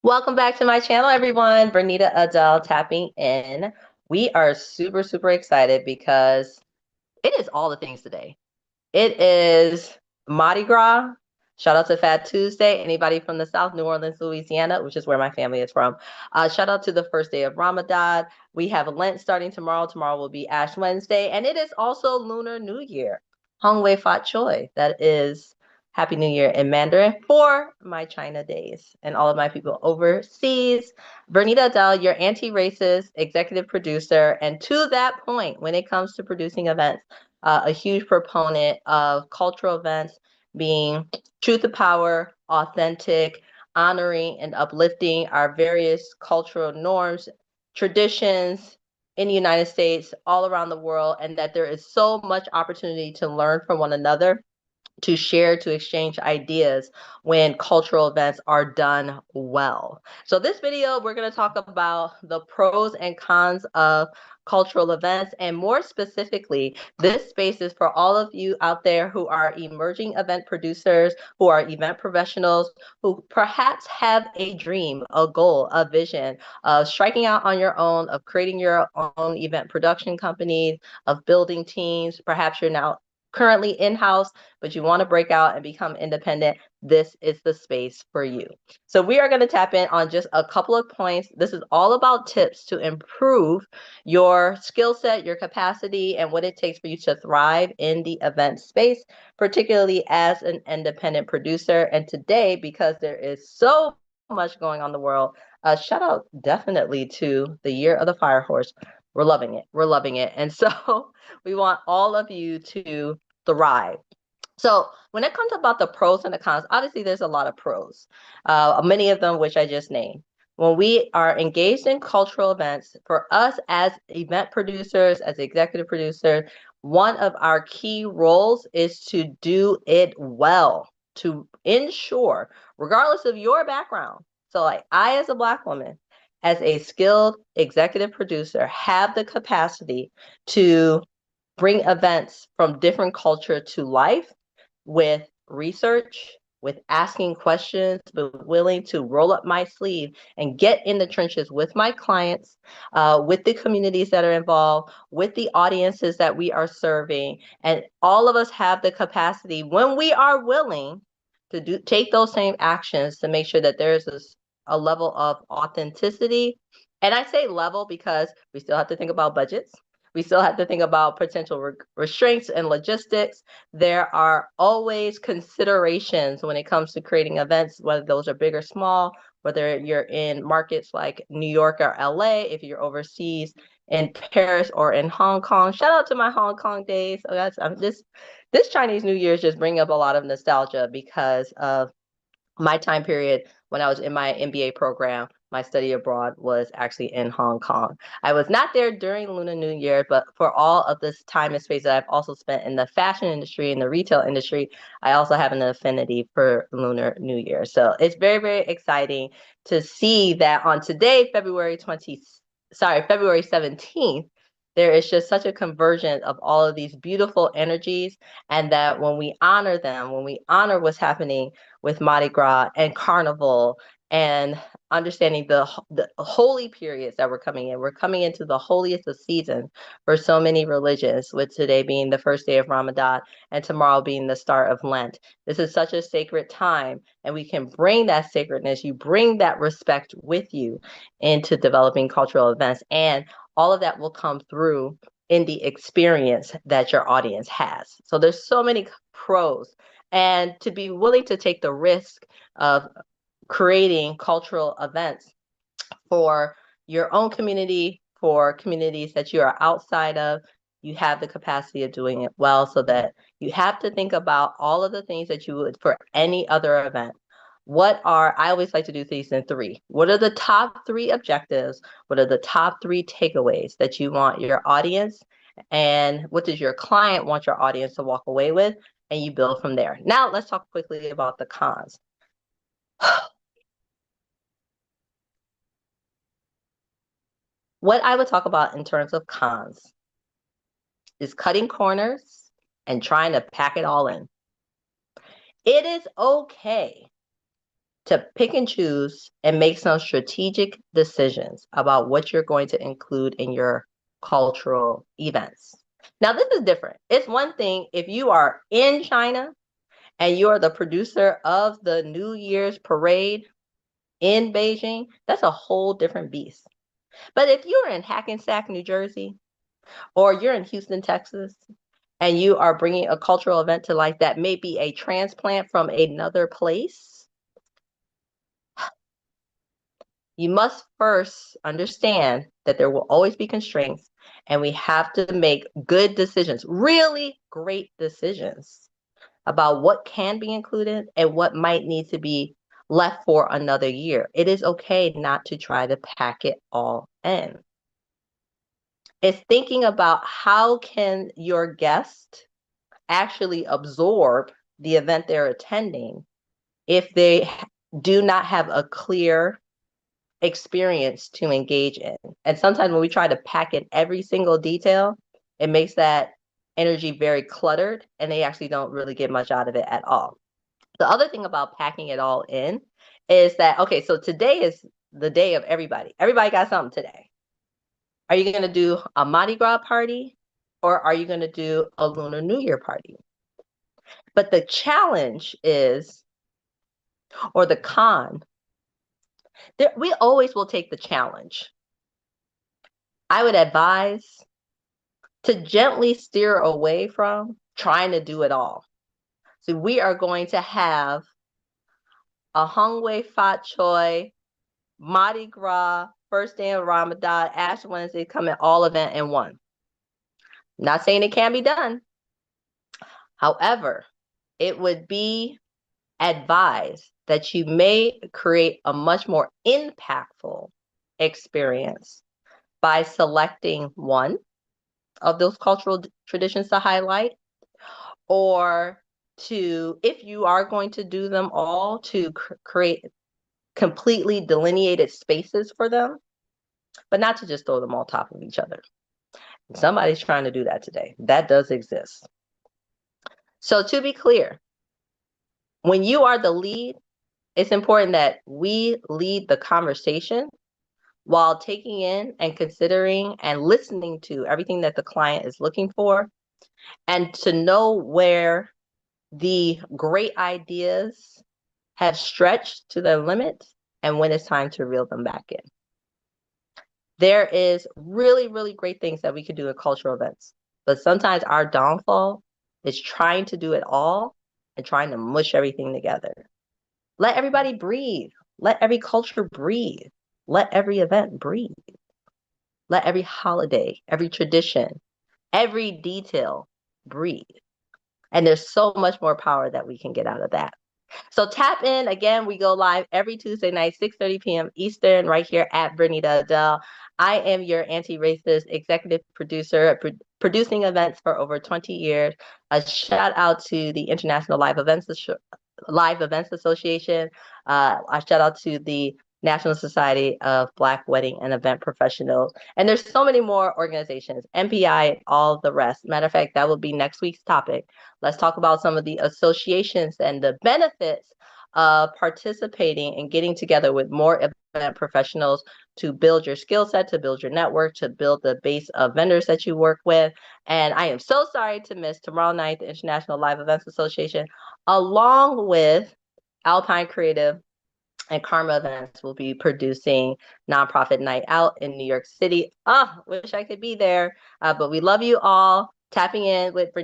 Welcome back to my channel, everyone. Verneda Adele tapping in. We are super, super excited because it is all the things today. It is Mardi Gras. Shout out to Fat Tuesday. Anybody from the South, New Orleans, Louisiana, which is where my family is from. Shout out to the first day of Ramadan. We have Lent starting tomorrow. Tomorrow will be Ash Wednesday. And it is also Lunar New Year. Hong Wei Fat Choi. That is Happy New Year in Mandarin for my China days and all of my people overseas. Verneda Adele, your anti-racist executive producer. And to that point, when it comes to producing events, a huge proponent of cultural events being truth to power, authentic, honoring and uplifting our various cultural norms, traditions in the United States, all around the world, and that there is so much opportunity to learn from one another, to share, to exchange ideas when cultural events are done well. So this video, we're going to talk about the pros and cons of cultural events, and more specifically, this space is for all of you out there who are emerging event producers, who are event professionals, who perhaps have a dream, a goal, a vision of striking out on your own, of creating your own event production companies, of building teams. Perhaps you're now currently in-house, but you want to break out and become independent. This is the space for you. So we are going to tap in on just a couple of points. This is all about tips to improve your skill set, your capacity, and what it takes for you to thrive in the event space, particularly as an independent producer. And today, because there is so much going on in the world, shout out definitely to the Year of the Fire Horse. We're loving it. We're loving it. And so we want all of you to thrive. So when it comes about the pros and the cons, obviously there's a lot of pros, many of them which I just named. When we are engaged in cultural events, for us as event producers, as executive producers, one of our key roles is to do it well, to ensure, regardless of your background. So like I, as a Black woman, as a skilled executive producer, have the capacity to bring events from different culture to life with research, with asking questions, but willing to roll up my sleeve and get in the trenches with my clients, with the communities that are involved, with the audiences that we are serving. And all of us have the capacity, when we are willing, to take those same actions to make sure that there's a level of authenticity. And I say level because we still have to think about budgets. We still have to think about potential restraints and logistics. There are always considerations when it comes to creating events, whether those are big or small, whether you're in markets like New York or LA, if you're overseas in Paris or in Hong Kong. Shout out to my Hong Kong days. Oh, this Chinese New Year is just bringing up a lot of nostalgia because of my time period when I was in my MBA program. My study abroad was actually in Hong Kong. I was not there during Lunar New Year, but for all of this time and space that I've also spent in the fashion industry, in the retail industry, I also have an affinity for Lunar New Year. So it's very, very exciting to see that on today, February 17th, there is just such a convergence of all of these beautiful energies, and that when we honor them, when we honor what's happening with Mardi Gras and Carnival, and understanding the holy periods that we're coming in. We're coming into the holiest of seasons for so many religions, with today being the first day of Ramadan and tomorrow being the start of Lent. This is such a sacred time, and we can bring that sacredness, you bring that respect with you into developing cultural events, and all of that will come through in the experience that your audience has. So there's so many pros, and to be willing to take the risk of creating cultural events for your own community, for communities that you are outside of, you have the capacity of doing it well, so that you have to think about all of the things that you would for any other event. I always like to do things in three. What are the top three objectives? What are the top three takeaways that you want your audience? And what does your client want your audience to walk away with? And you build from there. Now let's talk quickly about the cons. What I would talk about in terms of cons is cutting corners and trying to pack it all in. It is okay to pick and choose and make some strategic decisions about what you're going to include in your cultural events. Now, this is different. It's one thing if you are in China and you're the producer of the New Year's parade in Beijing, that's a whole different beast. But if you're in Hackensack, New Jersey, or you're in Houston, Texas, and you are bringing a cultural event to life that may be a transplant from another place, you must first understand that there will always be constraints, and we have to make good decisions, really great decisions about what can be included and what might need to be left for another year. It is okay not to try to pack it all in. It's thinking about how can your guest actually absorb the event they're attending if they do not have a clear experience to engage in. And sometimes when we try to pack in every single detail, it makes that energy very cluttered and they actually don't really get much out of it at all. The other thing about packing it all in is that, okay, so today is the day of everybody. Everybody got something today. Are you going to do a Mardi Gras party or are you going to do a Lunar New Year party? But the challenge is, or the con, we always will take the challenge. I would advise to gently steer away from trying to do it all. So we are going to have a Hongwei Fat Choi, Mardi Gras, first day of Ramadan, Ash Wednesday coming all event in one. Not saying it can't be done. However, it would be advised that you may create a much more impactful experience by selecting one of those cultural traditions to highlight, or to, if you are going to do them all, to create completely delineated spaces for them, but not to just throw them on top of each other. Somebody's trying to do that today. That does exist. So to be clear, when you are the lead, it's important that we lead the conversation while taking in and considering and listening to everything that the client is looking for, and to know where the great ideas have stretched to their limits and when it's time to reel them back in. There is really, really great things that we could do at cultural events, but sometimes our downfall is trying to do it all and trying to mush everything together. Let everybody breathe. Let every culture breathe. Let every event breathe. Let every holiday, every tradition, every detail breathe. And there's so much more power that we can get out of that. So tap in. Again, we go live every Tuesday night, 6:30 p.m. Eastern, right here at Verneda Adele. I am your anti-racist executive producer, producing events for over 20 years. A shout out to the International Live Events Association. A shout out to the National Society of Black Wedding and Event Professionals. And there's so many more organizations, MPI, all the rest. Matter of fact, that will be next week's topic. Let's talk about some of the associations and the benefits of participating and getting together with more event professionals to build your skill set, to build your network, to build the base of vendors that you work with. And I am so sorry to miss tomorrow night, the International Live Events Association, along with Alpine Creative and Karma Events will be producing Nonprofit Night Out in New York City. Wish I could be there, but we love you all. Tapping in with